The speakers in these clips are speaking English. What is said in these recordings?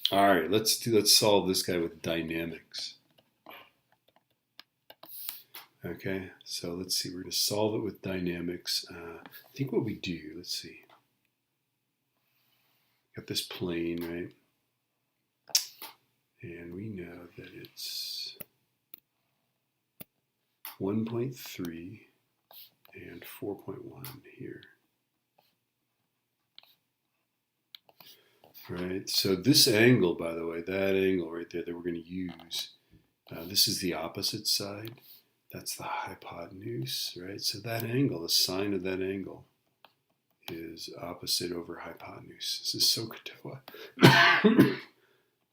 All right, let's solve this guy with dynamics. Okay, so let's see. We're going to solve it with dynamics. I think what we do, let's see. Got this plane, right? And we know that it's 1.3 and 4.1 here. Right, so this angle, by the way, that angle right there that we're going to use, this is the opposite side. That's the hypotenuse, right? So that angle, the sine of that angle is opposite over hypotenuse. This is so katoa.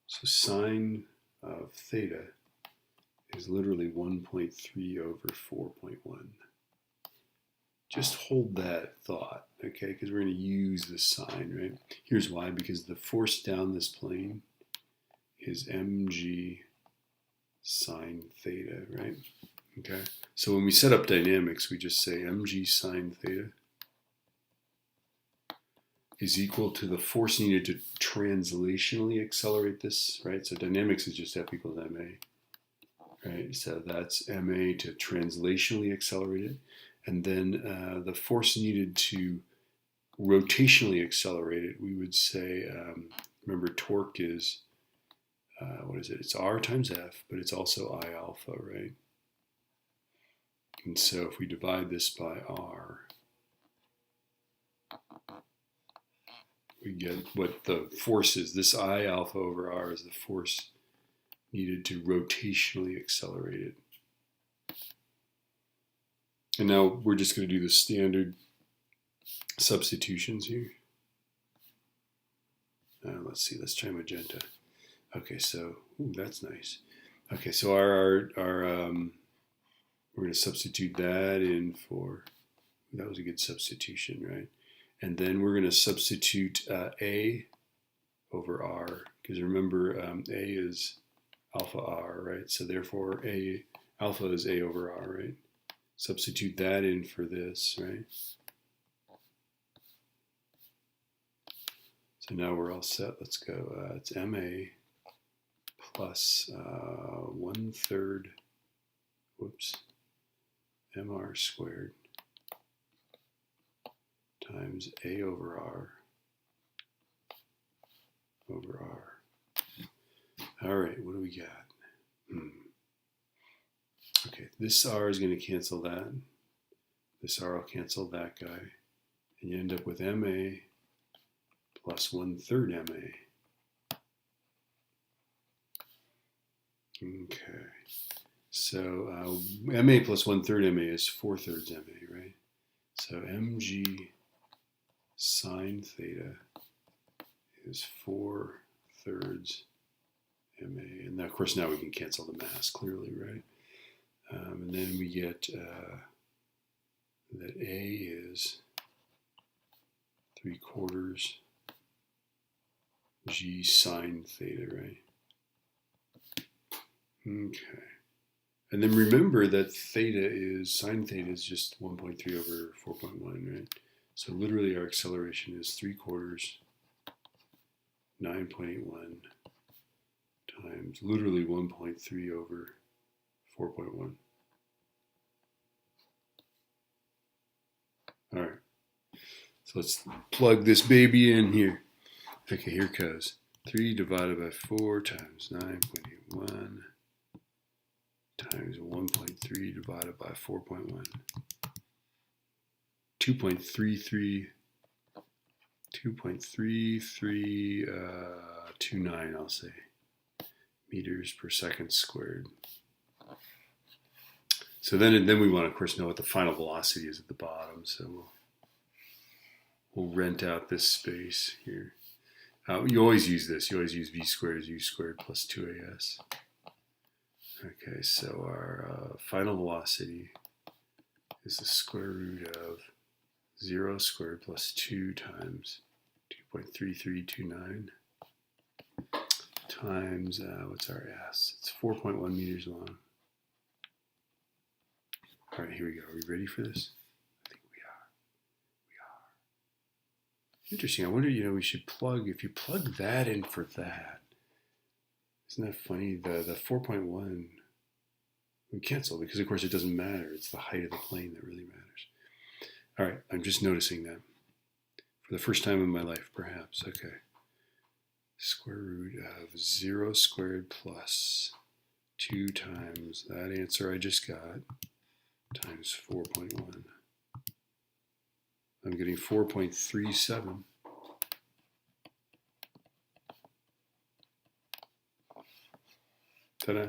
So sine of theta is literally 1.3 over 4.1. Just hold that thought, okay? Because we're going to use the sine, right? Here's why, because the force down this plane is mg sine theta, right? Okay, so when we set up dynamics, we just say mg sine theta is equal to the force needed to translationally accelerate this, right? So dynamics is just F equals ma, right? So that's ma to translationally accelerate it. And then the force needed to rotationally accelerate it, we would say, remember torque is, what is it? It's R times F, but it's also I alpha, right? And so if we divide this by R, we get what the force is. This I alpha over R is the force needed to rotationally accelerate it. And now we're just going to do the standard substitutions here. Let's see, let's try magenta. Okay, so, ooh, that's nice. Okay, so we're going to substitute that in for, that was a good substitution, right? And then we're going to substitute A over R, because remember A is alpha R, right? So therefore alpha is A over R, right? Substitute that in for this, right? So now we're all set. Let's go. It's MA plus 1/3, whoops, MR squared times A over R over R. All right, what do we got? Okay, this R is going to cancel that. This R will cancel that guy. And you end up with MA plus 1/3 MA. Okay, so MA plus 1/3 MA is 4/3 MA, right? So mg sine theta is 4/3 MA. And now, of course, now we can cancel the mass clearly, right? And then we get that A is 3/4 g sine theta, right? Okay. And then remember that sine theta is just 1.3 over 4.1, right? So literally our acceleration is 3/4 9.81 times literally 1.3 over 4.1. All right, so let's plug this baby in here. Okay, here it goes. 3 divided by 4 times 9.81 times 1.3 divided by 4.1. 2.3329, I'll say, meters per second squared. So then we want to, of course, know what the final velocity is at the bottom. So we'll rent out this space here. You always use this. You always use v squared as u squared plus 2as. Okay, so our final velocity is the square root of 0 squared plus 2 times 2.3329 times, what's our s? It's 4.1 meters long. All right, here we go. Are we ready for this? I think we are. We are. Interesting. I wonder, we should plug, if you plug that in for that, Isn't that funny? The 4.1 we cancel because, of course, it doesn't matter. It's the height of the plane that really matters. All right, I'm just noticing that for the first time in my life, perhaps. Okay. Square root of 0 squared plus 2 times that answer I just got times 4.1. I'm getting 4.37. Ta-da.